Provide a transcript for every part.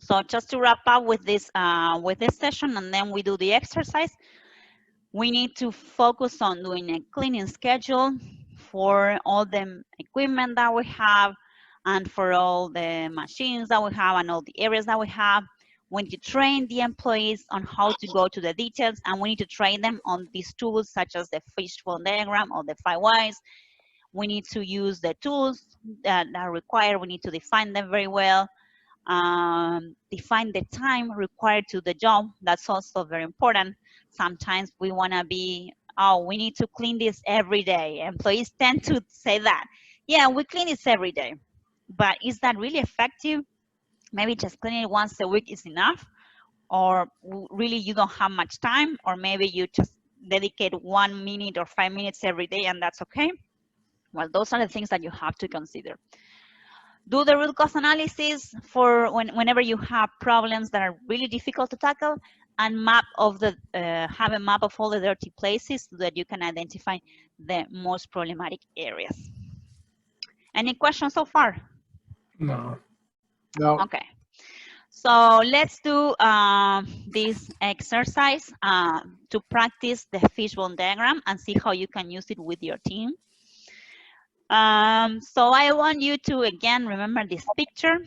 So just to wrap up with this session, and then we do the exercise. We need to focus on doing a cleaning schedule for all the equipment that we have and for all the machines that we have and all the areas that we have. We need to train the employees on how to go to the details, and we need to train them on these tools such as the fishbone diagram or the 5 whys. We need to use the tools that are required. We need to define them very well. Define the time required to the job. That's also very important. Sometimes we want to be, oh, we need to clean this every day. Employees tend to say that. Yeah, we clean this every day. But is that really effective? Maybe just cleaning it once a week is enough. Or really you don't have much time. Or maybe you just dedicate 1 minute or 5 minutes every day and that's okay. Well, those are the things that you have to consider. Do the root cause analysis for whenever you have problems that are really difficult to tackle, and have a map of all the dirty places so that you can identify the most problematic areas. Any questions so far? No. No. Okay. So let's do this exercise to practice the fishbone diagram and see how you can use it with your team. So I want you to again remember this picture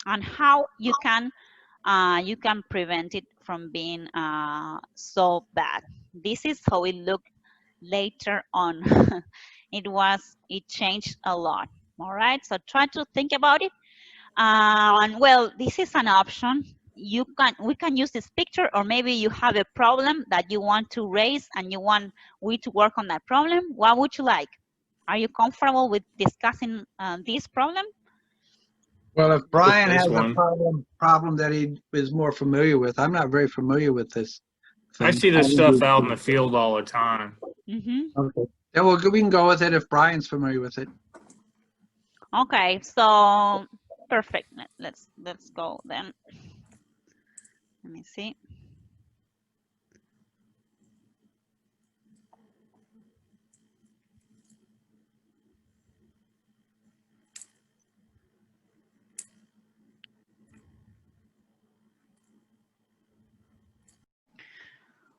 and how you can prevent it from being so bad. This is how it looked later on. It changed a lot. All right, so try to think about it. And well, this is an option. We can use this picture, or maybe you have a problem that you want to raise and you want we to work on that problem. What would you like? Are you comfortable with discussing this problem? Well, if Brian This has one. a problem that he is more familiar with, I'm not very familiar with this thing. I see this stuff out in the field all the time. Okay. Yeah, well, we can go with it if Brian's familiar with it. Okay, so perfect. Let's go then. Let me see.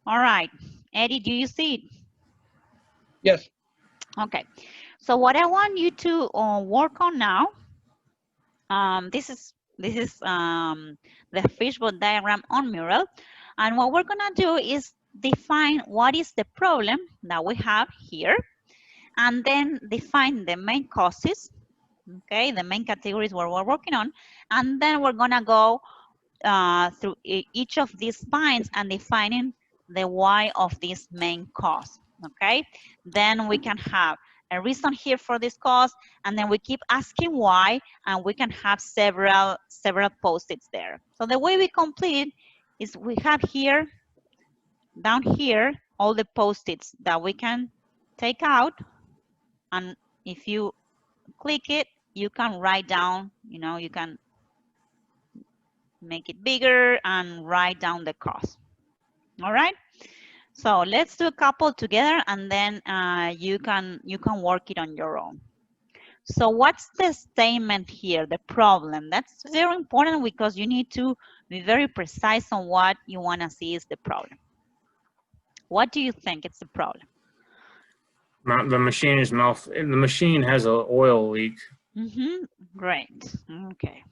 All right, Eddie, do you see it? Yes. Okay, so what I want you to work on now, this is the fishbone diagram on mural, and what we're gonna do is define what is the problem that we have here, and then define the main causes, okay, the main categories where we're working on, and then we're gonna go through each of these points and defining the why of this main cause, okay? Then we can have a reason here for this cause, and then we keep asking why, and we can have several post-its there. So the way we complete is we have here, down here, all the post-its that we can take out, and if you click it, you can write down, you can make it bigger and write down the cost. All right, so let's do a couple together, and then you can work it on your own. So what's the statement here, the problem? That's very important because you need to be very precise on what you want to see is the problem. What do you think it's the problem? The machine is the machine has an oil leak. Great. Okay.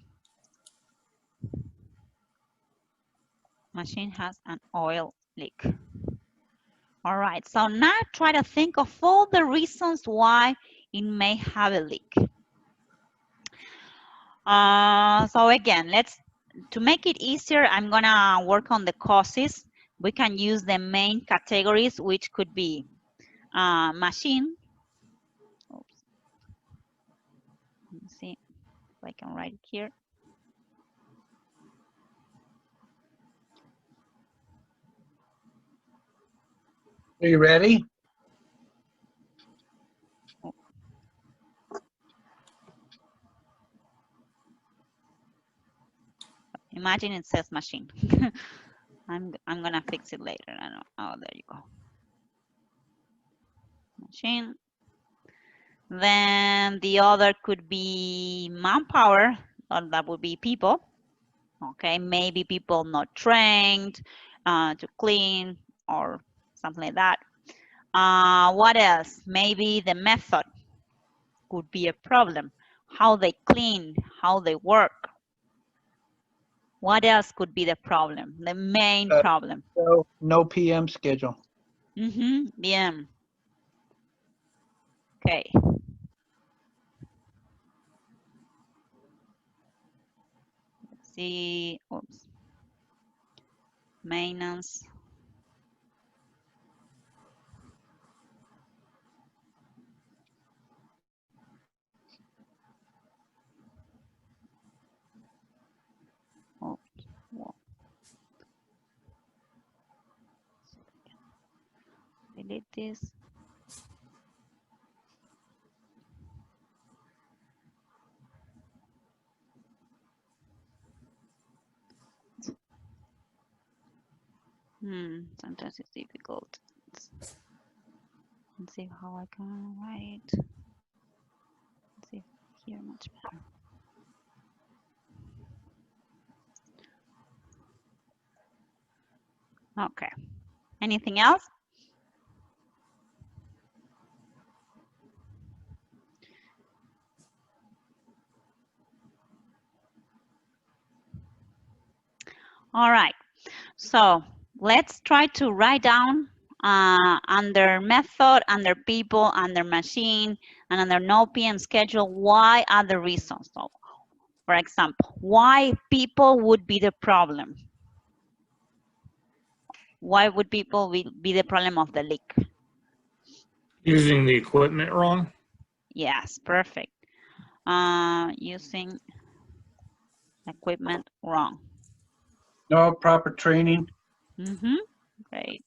Machine has an oil leak. All right, so now try to think of all the reasons why it may have a leak. So again, to make it easier, I'm gonna work on the causes. We can use the main categories, which could be machine. Oops. Let me see if I can write it here. Are you ready? Imagine it says machine. I'm gonna fix it later. I know. Oh, there you go. Machine. Then the other could be manpower, or that would be people. Okay, maybe people not trained to clean or something like that. What else? Maybe the method could be a problem. How they clean, how they work. What else could be the problem? The main problem. No PM schedule. Bien. Okay. Let's see. Oops. Maintenance. Oh, whoa. Delete this. Sometimes it's difficult. Let's see how I can write. Let's see here much better. Okay. Anything else? All right. So let's try to write down under method, under people, under machine, and under no PM schedule, why are the reasons. So, for example, why people would be the problem? Why would people be the problem of the leak? Using the equipment wrong. Yes, perfect. Using equipment wrong. No proper training. Great.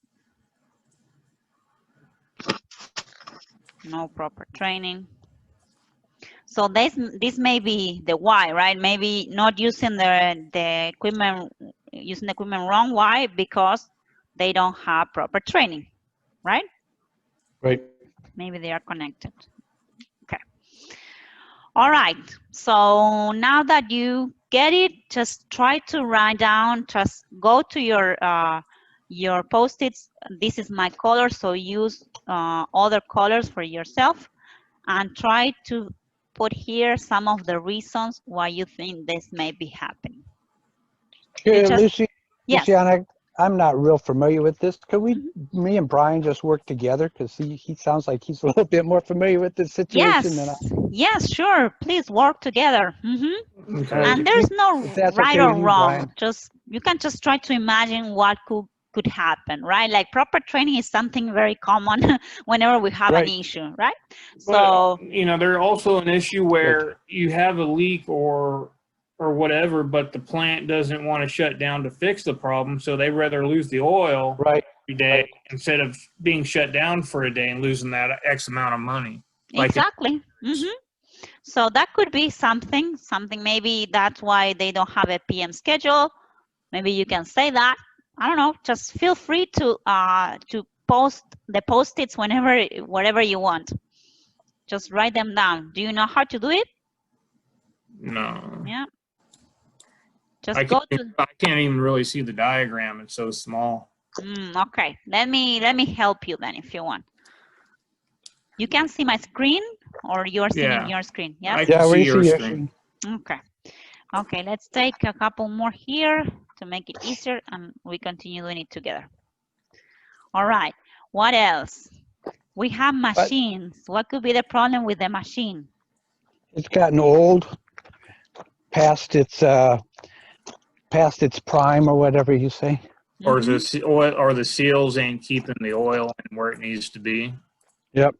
No proper training. So this may be the why, right? Maybe not using the equipment, using the equipment wrong. Why? Because they don't have proper training, right? Right. Maybe they are connected. Okay. All right. So now that you get it, just try to write down. Just go to your Post-its. This is my color, so use other colors for yourself, and try to put here some of the reasons why you think this may be happening. Yeah, Yes. Luciana, I'm not real familiar with this. Could me and Brian just work together? Because he sounds like he's a little bit more familiar with this situation than I. Yes, sure. Please work together. Okay. And there's no right okay or with you, wrong. Brian. Just you can just try to imagine what could happen, right? Like proper training is something very common whenever we have an issue, right? So But, you know, there's also an issue where you have a leak or whatever, but the plant doesn't want to shut down to fix the problem, so they rather lose the oil every day instead of being shut down for a day and losing that X amount of money. Exactly. So that could be something maybe that's why they don't have a PM schedule. Maybe you can say that. I don't know. Just feel free to post the Post-its wherever you want. Just write them down. Do you know how to do it? No. Yeah. I can't even really see the diagram. It's so small. Okay. Let me help you then if you want. You can see my screen, or you're seeing your screen? Yes? I can see your screen. Okay. Okay, let's take a couple more here to make it easier, and we continue doing it together. All right. What else? We have machines. What could be the problem with the machine? It's gotten old, past its prime, or whatever you say. Or the seals ain't keeping the oil in where it needs to be. Yep.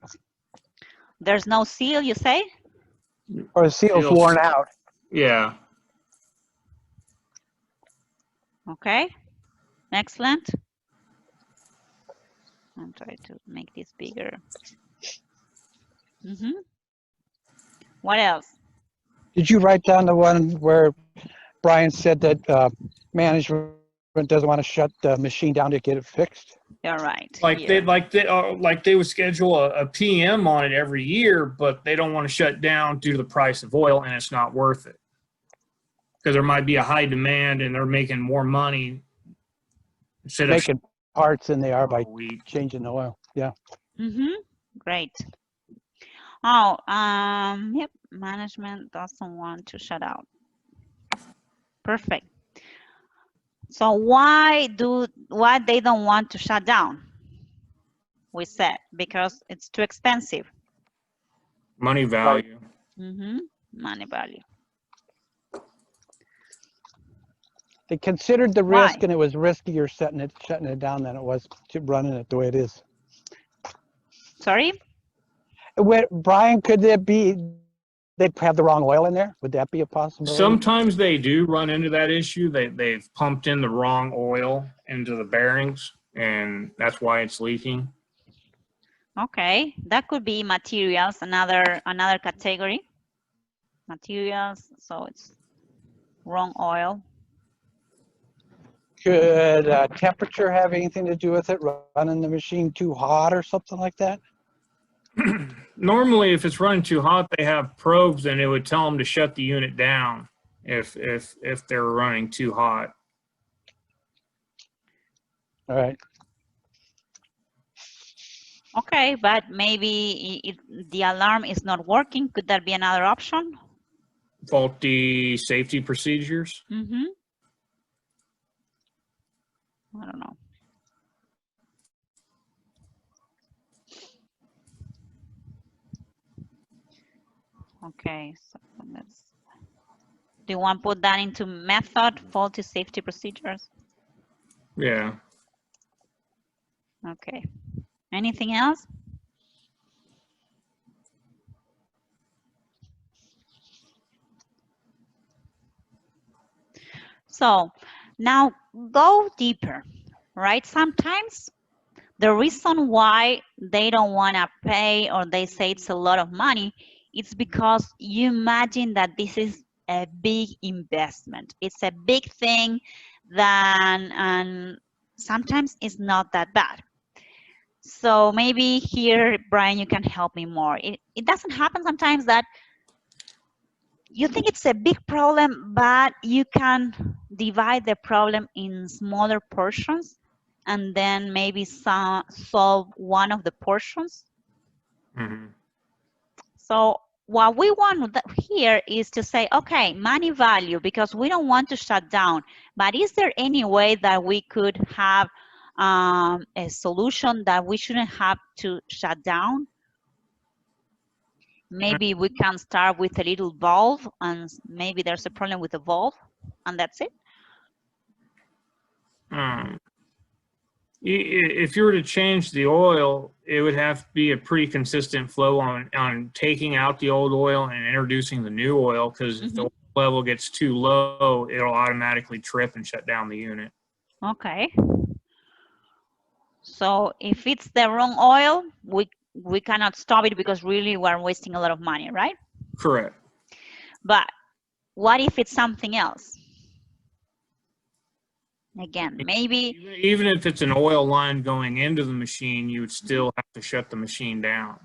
There's no seal, you say? Or the seal's worn out. Yeah. Okay. Excellent. I'll try to make this bigger. What else? Did you write down the one where Brian said that management doesn't want to shut the machine down to get it fixed? You're right. They would schedule a PM on it every year, but they don't want to shut down due to the price of oil, and it's not worth it. because there might be a high demand and they're making more money instead of Making parts than they are by week. changing the oil. Yeah. Great. Oh, yep. Management doesn't want to shut out. Perfect. So why they don't want to shut down? We said because it's too expensive. Money value. Money value. They considered the Why? risk, and it was riskier shutting it down than it was running it the way it is. Sorry? Brian, could there be they have the wrong oil in there? Would that be a possibility? Sometimes they do run into that issue. They've pumped in the wrong oil into the bearings, and that's why it's leaking. Okay, that could be materials, another category. Materials, so it's wrong oil. Could temperature have anything to do with it? Running the machine too hot or something like that? Normally, if it's running too hot, they have probes, and it would tell them to shut the unit down if they're running too hot. All right. Okay, but maybe the alarm is not working. Could that be another option? Faulty safety procedures. I don't know. Okay, so let's. Do you want to put that into method, faulty safety procedures? Yeah. Okay. Anything else? So now go deeper, right? Sometimes the reason why they don't want to pay or they say it's a lot of money, it's because you imagine that this is a big investment. It's a big thing and sometimes it's not that bad. So maybe here, Brian, you can help me more. It doesn't happen sometimes that you think it's a big problem, but you can divide the problem in smaller portions and then maybe solve one of the portions. So what we want here is to say, okay, money value, because we don't want to shut down, but is there any way that we could have a solution that we shouldn't have to shut down? Maybe we can start with a little valve and maybe there's a problem with the valve and that's it. If you were to change the oil, it would have to be a pretty consistent flow on taking out the old oil and introducing the new oil, because if the oil level gets too low, it'll automatically trip and shut down the unit. Okay. So if it's the wrong oil, we cannot stop it because really we're wasting a lot of money, right? Correct. But what if it's something else? Again, maybe even if it's an oil line going into the machine, you would still have to shut the machine down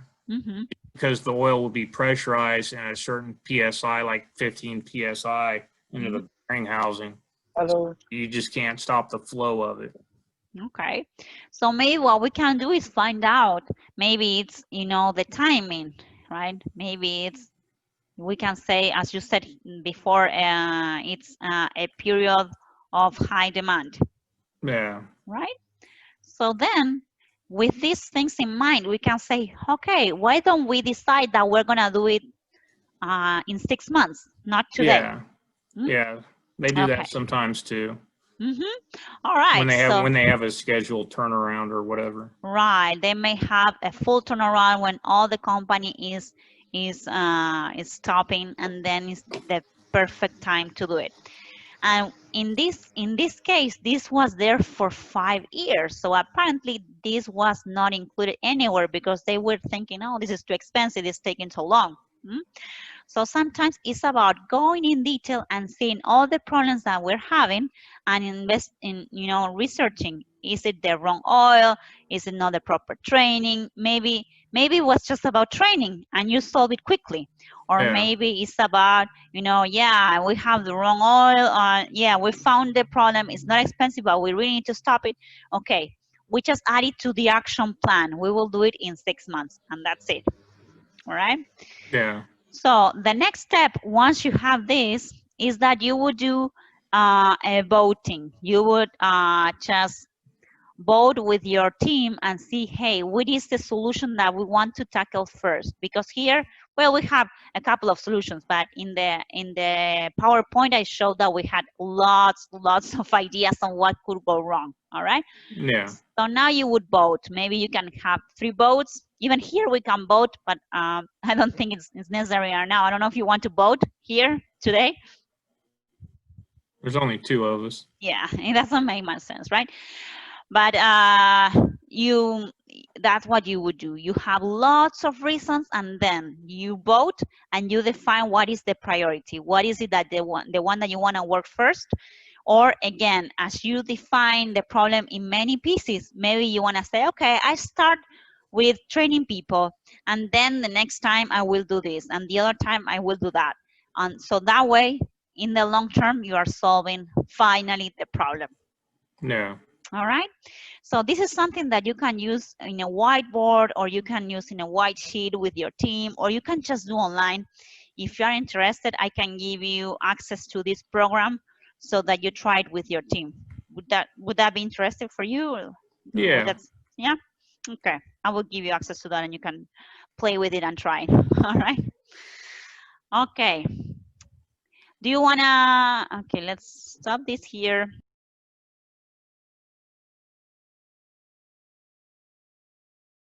because the oil will be pressurized in a certain PSI, like 15 PSI into the bearing housing. Hello. You just can't stop the flow of it. Okay, so maybe what we can do is find out. Maybe it's, the timing, right? Maybe it's, we can say, as you said before, it's a period of high demand. Yeah. Right? So then, with these things in mind, we can say, okay, why don't we decide that we're going to do it in 6 months, not today? Yeah. Yeah, they do that sometimes too. All right. When they have a scheduled turnaround or whatever. Right. They may have a full turnaround when all the company is stopping, and then it's the perfect time to do it. And in this case, this was there for 5 years. So apparently this was not included anywhere because they were thinking, oh, this is too expensive, it's taking so long. So sometimes it's about going in detail and seeing all the problems that we're having and invest in, researching. Is it the wrong oil? Is it not the proper training? Maybe Maybe it was just about training and you solve it quickly. Or Yeah. maybe it's about, yeah, we have the wrong oil. Yeah, we found the problem. It's not expensive, but we really need to stop it. Okay, we just add it to the action plan. We will do it in 6 months, and that's it. All right? Yeah. So the next step, once you have this, is that you would do a voting. You would just vote with your team and see, hey, what is the solution that we want to tackle first? Because here, well, we have a couple of solutions, but in the PowerPoint I showed that we had lots of ideas on what could go wrong. All right. Yeah. So now you would vote. Maybe you can have 3 votes. Even here we can vote, but I don't think it's necessary right now. I don't know if you want to vote here today. There's only 2 of us. Yeah, it doesn't make much sense, right? But that's what you would do. You have lots of reasons, and then you vote and you define what is the priority. What is it that the one that you want to work first? Or again, as you define the problem in many pieces, maybe you want to say, okay, I start with training people, and then the next time I will do this, and the other time I will do that. And so that way, in the long term, you are solving finally the problem. Yeah. All right. So this is something that you can use in a whiteboard, or you can use in a white sheet with your team, or you can just do online. If you're interested, I can give you access to this program so that you try it with your team. Would that be interesting for you? Yeah. Yeah. Okay. I will give you access to that, and you can play with it and try it. All right. Okay. Do you wanna? Okay. Let's stop this here.